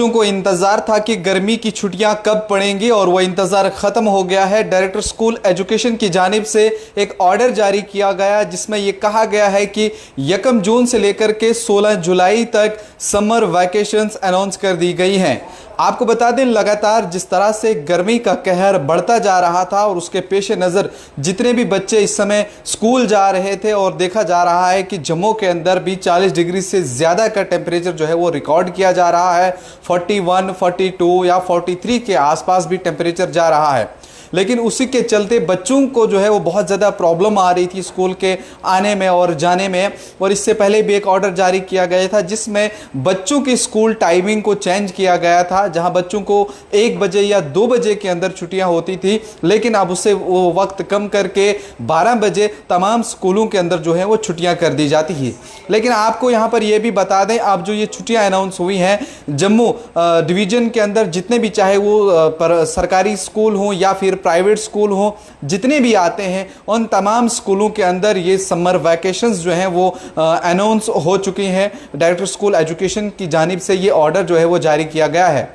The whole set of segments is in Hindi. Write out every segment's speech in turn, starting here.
बच्चों को इंतजार था कि गर्मी की छुट्टियां कब पड़ेंगी और वह इंतजार खत्म हो गया है। डायरेक्टर स्कूल एजुकेशन की जानिब से एक ऑर्डर जारी किया गया जिसमें यह कहा गया है कि 1 जून से लेकर के 16 जुलाई तक समर वैकेशंस अनाउंस कर दी गई हैं। आपको बता दें, लगातार जिस तरह से गर्मी का कहर बढ़ता जा रहा था और उसके पेश नज़र जितने भी बच्चे इस समय स्कूल जा रहे थे और देखा जा रहा है कि जम्मू के अंदर भी 40 डिग्री से ज़्यादा का टेम्परेचर जो है वो रिकॉर्ड किया जा रहा है। 41, 42 या 43 के आसपास भी टेम्परेचर जा रहा है। लेकिन उसी के चलते बच्चों को जो है वो बहुत ज़्यादा प्रॉब्लम आ रही थी स्कूल के आने में और जाने में। और इससे पहले भी एक ऑर्डर जारी किया गया था जिसमें बच्चों की स्कूल टाइमिंग को चेंज किया गया था, जहां बच्चों को 1 बजे या 2 बजे के अंदर छुट्टियां होती थी, लेकिन अब उससे वो वक्त कम करके 12 बजे तमाम स्कूलों के अंदर जो है वो छुट्टियां कर दी जाती है। लेकिन आपको यहाँ पर यह भी बता दें, अब जो ये छुट्टियां अनाउंस हुई हैं जम्मू डिवीज़न के अंदर, जितने भी चाहे वो सरकारी स्कूल हों या फिर प्राइवेट स्कूल हो, जितने भी आते हैं उन तमाम स्कूलों के अंदर ये समर वैकेशंस जो हैं वो अनाउंस हो चुकी हैं। डायरेक्टर स्कूल एजुकेशन की जानिब से ये ऑर्डर जो है वो जारी किया गया है।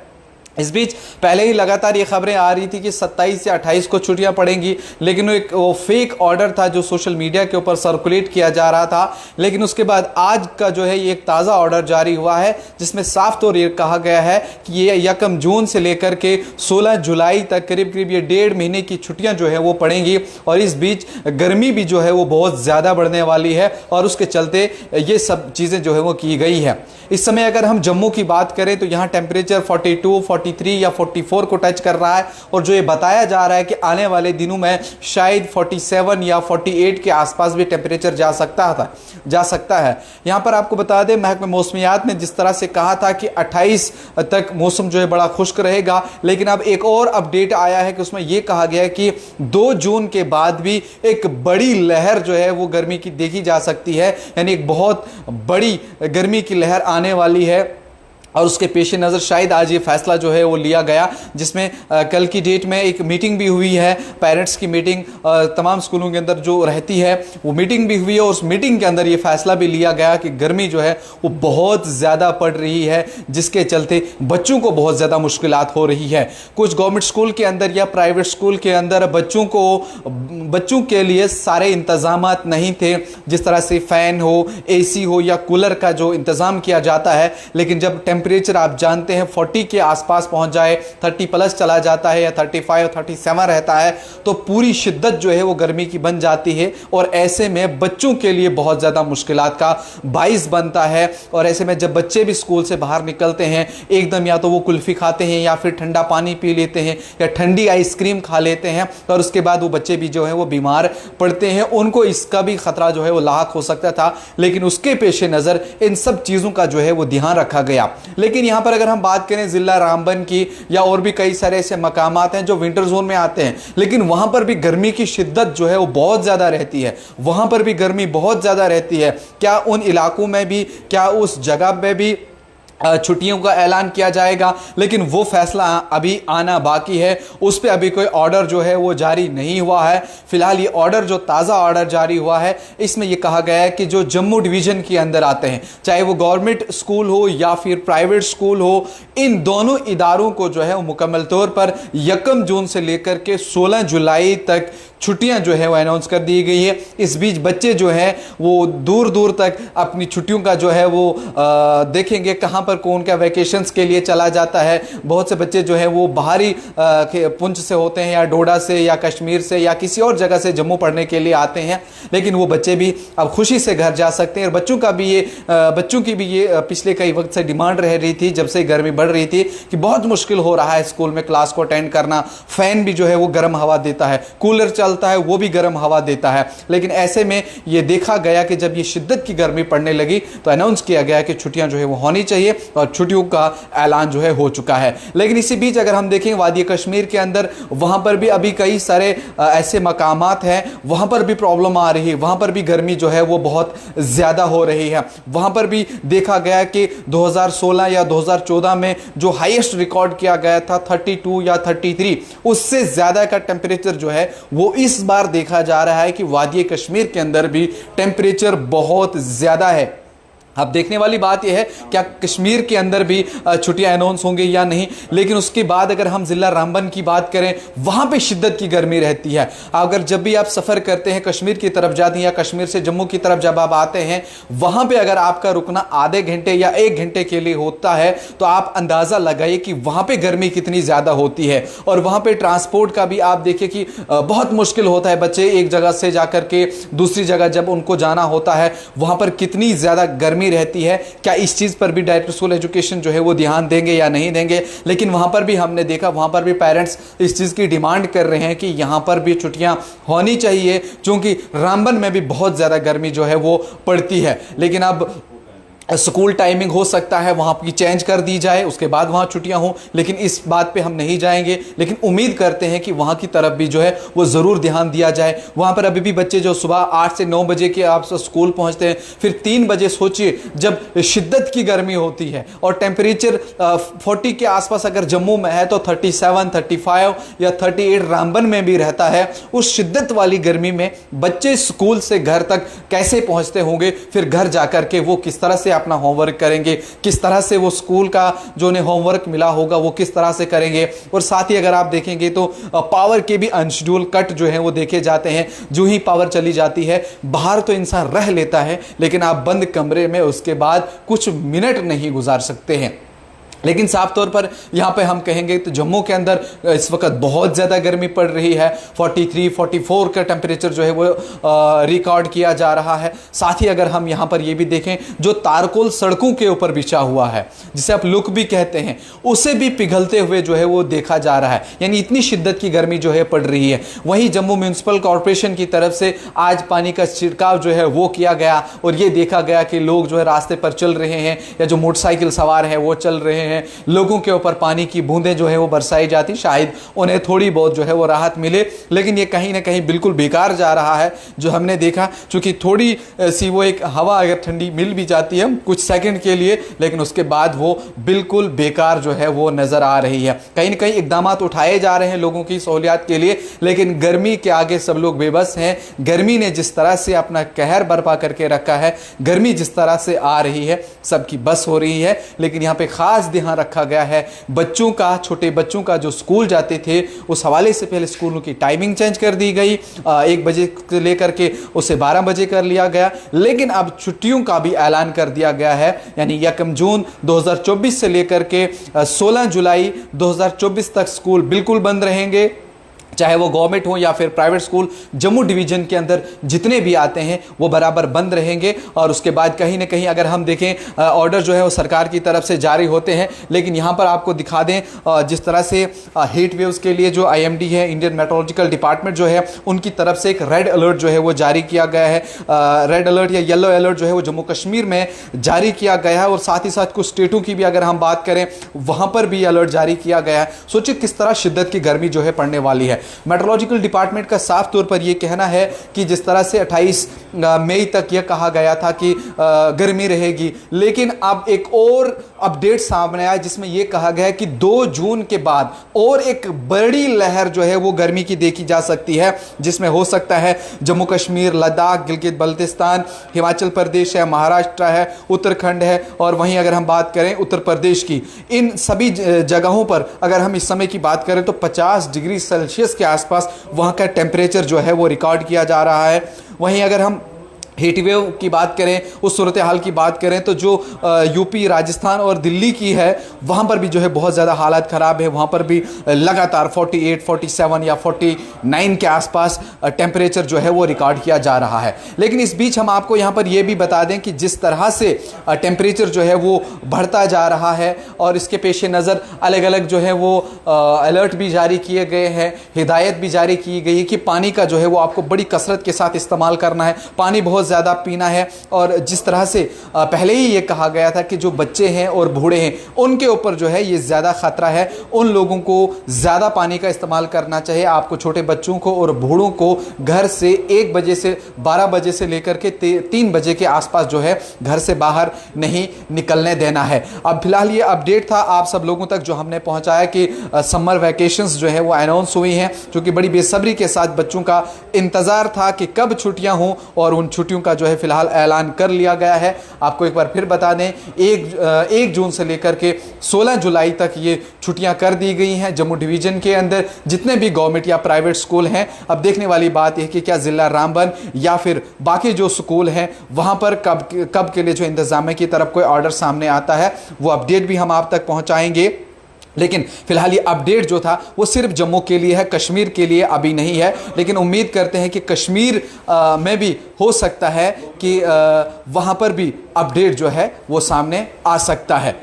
इस बीच पहले ही लगातार ये खबरें आ रही थी कि 27 या 28 को छुट्टियां पड़ेंगी, लेकिन वो फेक ऑर्डर था जो सोशल मीडिया के ऊपर सर्कुलेट किया जा रहा था। लेकिन उसके बाद आज का जो है ये एक ताज़ा ऑर्डर जारी हुआ है जिसमें साफ तौर ये कहा गया है कि ये 1 जून से लेकर के 16 जुलाई तक करीब करीब ये 1.5 महीने की छुट्टियां जो है वो पड़ेंगी। और इस बीच गर्मी भी जो है वो बहुत ज़्यादा बढ़ने वाली है और उसके चलते ये सब चीज़ें जो है वो की गई है। इस समय अगर हम जम्मू की बात करें तो यहाँ टेम्परेचर 42, 43 या 44 को टच कर रहा है और जो ये बताया जा रहा है कि आने वाले दिनों में शायद 47 या 48 के आसपास भी टेम्परेचर जा सकता है। यहाँ पर आपको बता दें, महकमे मौसमियात ने जिस तरह से कहा था कि 28 तक मौसम जो है बड़ा खुश्क रहेगा, लेकिन अब एक और अपडेट आया है कि उसमें यह कहा गया है कि 2 जून के बाद भी एक बड़ी लहर जो है वो गर्मी की देखी जा सकती है, यानी एक बहुत बड़ी गर्मी की लहर आने वाली है। और उसके पेश नज़र शायद आज ये फैसला जो है वो लिया गया, जिसमें कल की डेट में एक मीटिंग भी हुई है, पेरेंट्स की मीटिंग तमाम स्कूलों के अंदर जो रहती है वो मीटिंग भी हुई है। और उस मीटिंग के अंदर ये फैसला भी लिया गया कि गर्मी जो है वो बहुत ज़्यादा पड़ रही है, जिसके चलते बच्चों को बहुत ज़्यादा मुश्किलात हो रही है। कुछ गवर्नमेंट स्कूल के अंदर या प्राइवेट स्कूल के अंदर बच्चों के लिए सारे इंतज़ामात नहीं थे, जिस तरह से फ़ैन हो, AC हो या कूलर का जो इंतज़ाम किया जाता है। लेकिन जब टेम्परेचर आप जानते हैं 40 के आसपास पहुंच जाए, 30 प्लस चला जाता है या 35, 37 रहता है, तो पूरी शिद्दत जो है वो गर्मी की बन जाती है और ऐसे में बच्चों के लिए बहुत ज़्यादा मुश्किलात का बाइस बनता है। और ऐसे में जब बच्चे भी स्कूल से बाहर निकलते हैं, एकदम या तो वो कुल्फ़ी खाते हैं या फिर ठंडा पानी पी लेते हैं या ठंडी आइसक्रीम खा लेते हैं, और उसके बाद वो बच्चे भी जो है वो बीमार पड़ते हैं। उनको इसका भी खतरा जो है वो लाक हो सकता था, लेकिन उसके पेश नज़र इन सब चीज़ों का जो है वो ध्यान रखा गया। लेकिन यहां पर अगर हम बात करें जिला रामबन की या और भी कई सारे ऐसे मकामात हैं जो विंटर जोन में आते हैं, लेकिन वहां पर भी गर्मी की शिद्दत जो है वो बहुत ज्यादा रहती है, वहां पर भी गर्मी बहुत ज्यादा रहती है। क्या उन इलाकों में भी, क्या उस जगह में भी छुट्टियों का ऐलान किया जाएगा? लेकिन वो फैसला अभी आना बाकी है, उस पर अभी कोई ऑर्डर जो है वो जारी नहीं हुआ है। फिलहाल ये ऑर्डर, जो ताज़ा ऑर्डर जारी हुआ है, इसमें ये कहा गया है कि जो जम्मू डिवीज़न के अंदर आते हैं, चाहे वो गवर्नमेंट स्कूल हो या फिर प्राइवेट स्कूल हो, इन दोनों इदारों को जो है वो मुकम्मल तौर पर 1 जून से लेकर के 16 जुलाई तक छुट्टियां जो है वो अनाउंस कर दी गई है। इस बीच बच्चे जो हैं वो दूर दूर तक अपनी छुट्टियों का जो है वो देखेंगे कहाँ पर कौन क्या वैकेशंस के लिए चला जाता है। बहुत से बच्चे जो है वो बाहरी पुंछ से होते हैं या डोडा से या कश्मीर से या किसी और जगह से जम्मू पढ़ने के लिए आते हैं, लेकिन वो बच्चे भी अब खुशी से घर जा सकते हैं। और बच्चों की भी ये पिछले कई वक्त से डिमांड रह रही थी, जब से गर्मी बढ़ रही थी, कि बहुत मुश्किल हो रहा है स्कूल में क्लास को अटेंड करना। फैन भी जो है वो गर्म हवा देता है, कूलर चलता है वो भी गर्म हवा देता है। लेकिन ऐसे में ये देखा गया कि जब ये शिद्दत की गर्मी पड़ने लगी तो अनाउंस किया गया कि छुट्टियां जो है वो होनी चाहिए और छुट्टियों का ऐलान जो है हो चुका है। लेकिन इसी बीच अगर हम देखें वादी कश्मीर के अंदर, वहां पर भी अभी कई सारे ऐसे मकामात हैं, वहां पर भी प्रॉब्लम आ रही है, वहां पर भी गर्मी जो है वो बहुत ज्यादा हो रही है। वहां पर भी देखा गया कि 2016 या 2014 में जो हाईएस्ट रिकॉर्ड किया गया था 32 या 33, उससे ज्यादा का टेम्परेचर जो है वो इस बार देखा जा रहा है कि वादी कश्मीर के अंदर भी टेम्परेचर बहुत ज्यादा है। अब देखने वाली बात यह है क्या कश्मीर के अंदर भी छुट्टियां अनाउंस होंगी या नहीं। लेकिन उसके बाद अगर हम जिला रामबन की बात करें, वहां पे शिद्दत की गर्मी रहती है। अगर जब भी आप सफर करते हैं कश्मीर की तरफ जाते हैं या कश्मीर से जम्मू की तरफ जब आप आते हैं, वहां पे अगर आपका रुकना आधे घंटे या 1 घंटे के लिए होता है तो आप अंदाजा लगाइए कि वहां पे गर्मी कितनी ज्यादा होती है। और वहां पे ट्रांसपोर्ट का भी आप देखिए कि बहुत मुश्किल होता है। बच्चे एक जगह से जाकर के दूसरी जगह जब उनको जाना होता है, वहां पर कितनी ज्यादा गर्मी रहती है। क्या इस चीज पर भी डायरेक्टर स्कूल एजुकेशन जो है वो ध्यान देंगे या नहीं देंगे। लेकिन वहां पर भी हमने देखा, वहां पर भी पेरेंट्स इस चीज की डिमांड कर रहे हैं कि यहां पर भी छुट्टियां होनी चाहिए, क्योंकि रामबन में भी बहुत ज्यादा गर्मी जो है वो पड़ती है। लेकिन अब स्कूल टाइमिंग हो सकता है वहां की चेंज कर दी जाए, उसके बाद वहां छुट्टियां हों, लेकिन इस बात पे हम नहीं जाएंगे। लेकिन उम्मीद करते हैं कि वहां की तरफ भी जो है वो जरूर ध्यान दिया जाए। वहां पर अभी भी बच्चे जो सुबह 8 से 9 बजे के आप स्कूल पहुंचते हैं, फिर 3 बजे सोचिए जब शिद्दत की गर्मी होती है और टेम्परेचर 40 के आसपास अगर जम्मू में है तो 37, 35 या 38 रामबन में भी रहता है। उस शिद्दत वाली गर्मी में बच्चे स्कूल से घर तक कैसे पहुंचते होंगे, फिर घर जाकर के वो किस तरह से अपना होमवर्क करेंगे, किस तरह से वो स्कूल का जो उन्हें होमवर्क मिला होगा वो किस तरह से करेंगे। और साथ ही अगर आप देखेंगे तो पावर के भी अनशेड्यूल कट जो है वो देखे जाते हैं। जो ही पावर चली जाती है, बाहर तो इंसान रह लेता है, लेकिन आप बंद कमरे में उसके बाद कुछ मिनट नहीं गुजार सकते हैं। लेकिन साफ तौर पर यहाँ पे हम कहेंगे तो जम्मू के अंदर इस वक्त बहुत ज़्यादा गर्मी पड़ रही है। 43, 44 का टेम्परेचर जो है वो रिकॉर्ड किया जा रहा है। साथ ही अगर हम यहाँ पर ये भी देखें, जो तारकोल सड़कों के ऊपर बिछा हुआ है, जिसे आप लुक भी कहते हैं, उसे भी पिघलते हुए जो है वो देखा जा रहा है। यानी इतनी शिद्दत की गर्मी जो है पड़ रही है। वहीं जम्मू म्यूनसिपल कॉरपोरेशन की तरफ से आज पानी का छिड़काव जो है वो किया गया और ये देखा गया कि लोग जो है रास्ते पर चल रहे हैं या जो मोटरसाइकिल सवार हैं वो चल रहे हैं, लोगों के ऊपर पानी की बूंदें जो है वो बरसाई जाती, शायद उन्हें थोड़ी बहुत जो है वो राहत मिले। लेकिन ये कहीं ना कहीं बिल्कुल बेकार जा रहा है जो हमने देखा। क्योंकि थोड़ी सी वो एक हवा अगर ठंडी मिल भी जाती है कुछ सेकंड के लिए, लेकिन उसके बाद वो बिल्कुल बेकार जो है वो नजर आ रही है। कहीं ना कहीं इकदाम उठाए जा रहे हैं लोगों की सहूलियात के लिए, लेकिन गर्मी के आगे सब लोग बेबस हैं। गर्मी ने जिस तरह से अपना कहर बर्पा करके रखा है, गर्मी जिस तरह से आ रही है, सबकी बस हो रही है। लेकिन यहाँ पे खास ध्यान रखा गया है बच्चों का, छोटे बच्चों का जो स्कूल जाते थे, उस हवाले से पहले स्कूलों की टाइमिंग चेंज कर दी गई। 1 बजे से लेकर के उसे 12 बजे कर लिया गया। लेकिन अब छुट्टियों का भी ऐलान कर दिया गया है। यानी 1 जून 2024 से लेकर के 16 जुलाई 2024 तक स्कूल बिल्कुल बंद रहेंगे, चाहे वो गवर्नमेंट हो या फिर प्राइवेट स्कूल। जम्मू डिवीजन के अंदर जितने भी आते हैं वो बराबर बंद रहेंगे। और उसके बाद कहीं ना कहीं अगर हम देखें, ऑर्डर जो है वो सरकार की तरफ से जारी होते हैं। लेकिन यहाँ पर आपको दिखा दें, जिस तरह से हीट वेव्स के लिए जो IMD है, इंडियन मेट्रोलॉजिकल डिपार्टमेंट जो है, उनकी तरफ से एक रेड अलर्ट जो है वो जारी किया गया है। रेड अलर्ट या येलो अलर्ट जो है वो जम्मू कश्मीर में जारी किया गया है। और साथ ही साथ कुछ स्टेटों की भी अगर हम बात करें, वहाँ पर भी अलर्ट जारी किया गया है। सोचिए किस तरह शिद्दत की गर्मी जो है पड़ने वाली है। मेट्रोलॉजिकल डिपार्टमेंट का साफ तौर पर यह कहना है कि जिस तरह से 28 मई तक यह कहा गया था कि गर्मी रहेगी, लेकिन अब एक और अपडेट सामने आया जिसमें यह कहा गया है कि 2 जून के बाद और एक बड़ी लहर जो है वो गर्मी की देखी जा सकती है, जिसमें हो सकता है जम्मू कश्मीर, लद्दाख, गिलगित बल्तिस्तान, हिमाचल प्रदेश है, महाराष्ट्र है, उत्तराखंड है, और वहीं अगर हम बात करें उत्तर प्रदेश की, इन सभी जगहों पर अगर हम इस समय की बात करें तो 50 डिग्री सेल्सियस के आसपास वहां का टेम्परेचर जो है वो रिकॉर्ड किया जा रहा है। वहीं अगर हम हीट वेव की बात करें, उस सूरत हाल की बात करें, तो जो यूपी, राजस्थान और दिल्ली की है, वहाँ पर भी जो है बहुत ज़्यादा हालत ख़राब है। वहाँ पर भी लगातार 48, 47 या 49 के आसपास टेम्परेचर जो है वो रिकॉर्ड किया जा रहा है। लेकिन इस बीच हम आपको यहाँ पर ये भी बता दें कि जिस तरह से टेम्परेचर जो है वो बढ़ता जा रहा है और इसके पेश नज़र अलग अलग जो है वो अलर्ट भी जारी किए गए हैं, हिदायत भी जारी की गई है कि पानी का जो है वो आपको बड़ी कसरत के साथ इस्तेमाल करना है, पानी बहुत ज़्यादा पीना है। और जिस तरह से पहले ही ये कहा गया था कि जो बच्चे हैं और बूढ़े हैं उनके ऊपर जो है ये ज़्यादा खतरा है, उन लोगों को ज़्यादा पानी का इस्तेमाल करना चाहिए। आपको छोटे बच्चों को और बूढ़ों को घर से 1 बजे से 12 बजे से लेकर के 3 बजे के आसपास जो है घर से बाहर नहीं निकलने देना है। अब फिलहाल ये अपडेट था आप सब लोगों तक जो हमने पहुंचाया कि समर वैकेशंस जो है वो अनाउंस हुई हैं, क्योंकि बड़ी बेसब्री के साथ बच्चों का इंतज़ार था कि कब छुट्टियां हों और उन छुट्टियों छुट्टियों का जो है फिलहाल ऐलान कर लिया गया है। आपको एक बार फिर बता दें, 1 जून से लेकर के 16 जुलाई तक ये छुट्टियां कर दी गई हैं जम्मू डिवीज़न के अंदर जितने भी गवर्नमेंट या प्राइवेट स्कूल हैं। अब देखने वाली बात यह कि क्या ज़िला रामबन या फिर बाकी जो स्कूल हैं वहाँ पर कब के लिए जो इंतज़ामिया की तरफ कोई ऑर्डर सामने आता है, वो अपडेट भी हम आप तक पहुँचाएँगे। लेकिन फिलहाल ये अपडेट जो था वो सिर्फ जम्मू के लिए है, कश्मीर के लिए अभी नहीं है। लेकिन उम्मीद करते हैं कि कश्मीर में भी हो सकता है कि वहाँ पर भी अपडेट जो है वो सामने आ सकता है।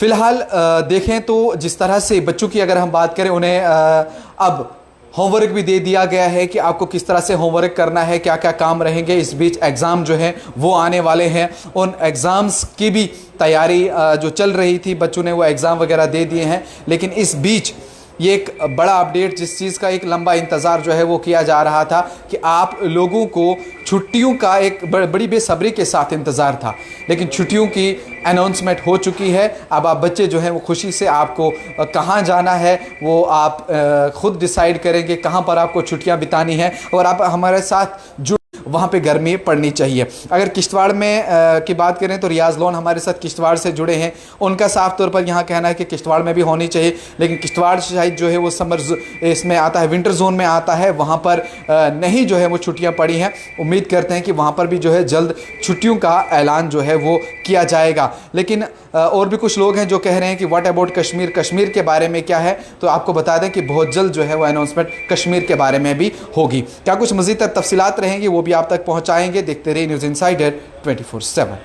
फिलहाल देखें तो जिस तरह से बच्चों की अगर हम बात करें, उन्हें अब होमवर्क भी दे दिया गया है कि आपको किस तरह से होमवर्क करना है, क्या क्या काम रहेंगे। इस बीच एग्ज़ाम जो है वो आने वाले हैं, उन एग्ज़ाम्स की भी तैयारी जो चल रही थी, बच्चों ने वो एग्ज़ाम वगैरह दे दिए हैं। लेकिन इस बीच ये एक बड़ा अपडेट, जिस चीज़ का एक लंबा इंतज़ार जो है वो किया जा रहा था कि आप लोगों को छुट्टियों का एक बड़ी बेसब्री के साथ इंतज़ार था, लेकिन छुट्टियों की अनाउंसमेंट हो चुकी है। अब आप बच्चे जो हैं वो खुशी से, आपको कहाँ जाना है वो आप ख़ुद डिसाइड करेंगे, कहाँ पर आपको छुट्टियाँ बितानी है। और आप हमारे साथ वहाँ पे गर्मी पड़नी चाहिए। अगर किश्तवाड़ में की बात करें तो रियाज लोन हमारे साथ किश्तवाड़ से जुड़े हैं। उनका साफ तौर पर यहाँ कहना है कि किश्तवाड़ में भी होनी चाहिए, लेकिन किश्तवाड़ शायद जो है वो समर इसमें आता है, विंटर जोन में आता है, वहाँ पर नहीं जो है वो छुट्टियाँ पड़ी हैं। उम्मीद करते हैं कि वहाँ पर भी जो है जल्द छुट्टियों का ऐलान जो है वो किया जाएगा। लेकिन और भी कुछ लोग हैं जो कह रहे हैं कि व्हाट अबाउट कश्मीर, कश्मीर के बारे में क्या है। तो आपको बता दें कि बहुत जल्द जो है वो अनाउंसमेंट कश्मीर के बारे में भी होगी। क्या कुछ मज़ीद तफसीलात रहेंगी वो भी आप तक पहुँचाएँगे। देखते रहिए न्यूज़ इनसाइडर 24/7।